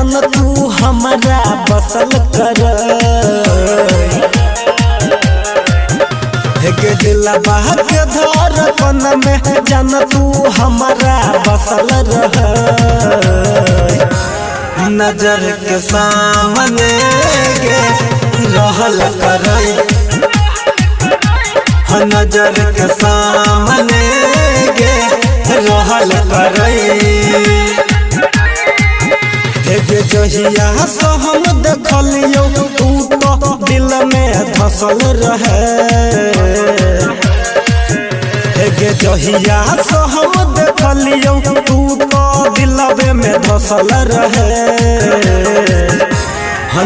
जान तू हमारा बसल कर के दिला बहक धड़कन में जान तू हमारा बसल रह नजर के सामने गे रहल कर नजर के सामने गे रहल कर जहिया से हम देखलियो तू तो दिल में धसल रहे जहिया से हम देखलियो तू तो दिलवे में धसल रहे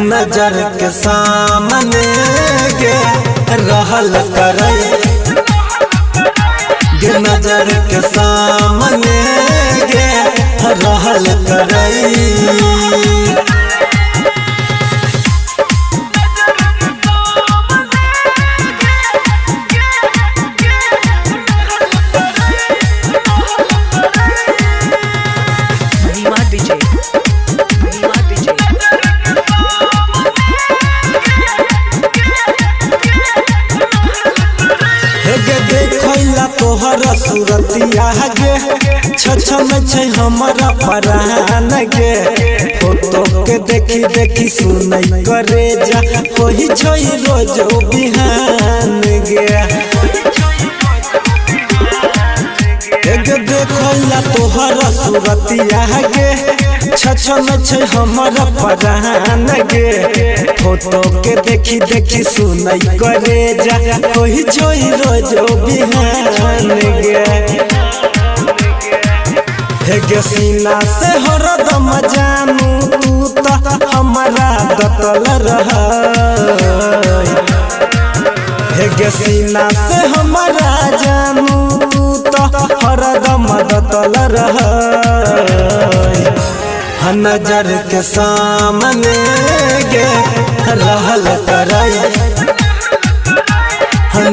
नजर के सामने गे रहल कर नजर के सामने गे रहल कर तोहरा सूरतिया गे छछन छै हमारा परान गे फोटो के देखी देखी सुनै करे जा होई छै रोज बिहान गे देखला तोहरा सूरतिया गे छछन छै हमारा परान गे फोटो के देखी देखी सुनै करे जा होई छै रोज बिहान गे सीना से हरदम जानू तू तो हमारा दतल रह सीना से हमारा जानू तू तो हरदम दतल रह नजर के सामने गे रहल कर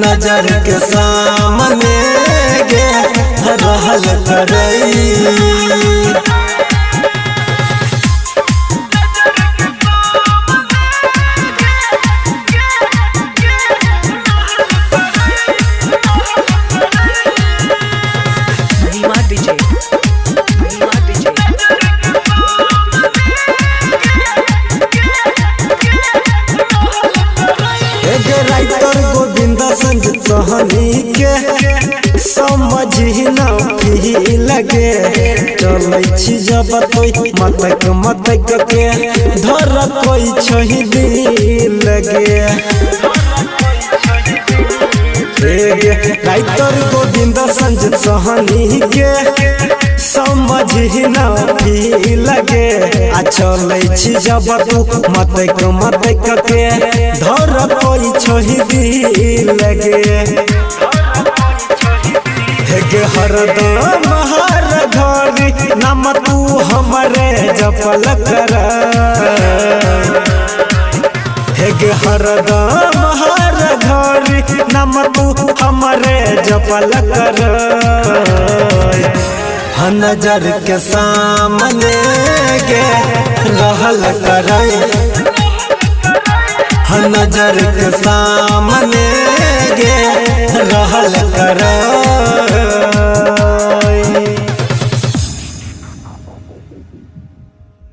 नजर के सामने गे रहल कर गोविंद संग सहनी के समझी न भी लगे चलै छी जब तोई मतक के धर कोई छही दिल लगे राइटर गोविंद संग सहनी के समझी न भी लगे आ चलै छी जब तू मतक के धर कोई छही दिल लगे हरदम हर घड़ी नाम तू हमरे जपल कर हरदम हर घड़ी नाम तू हमरे जपल कर नजर के सामने गे रहल कर नजर के सामने गे रहल कर।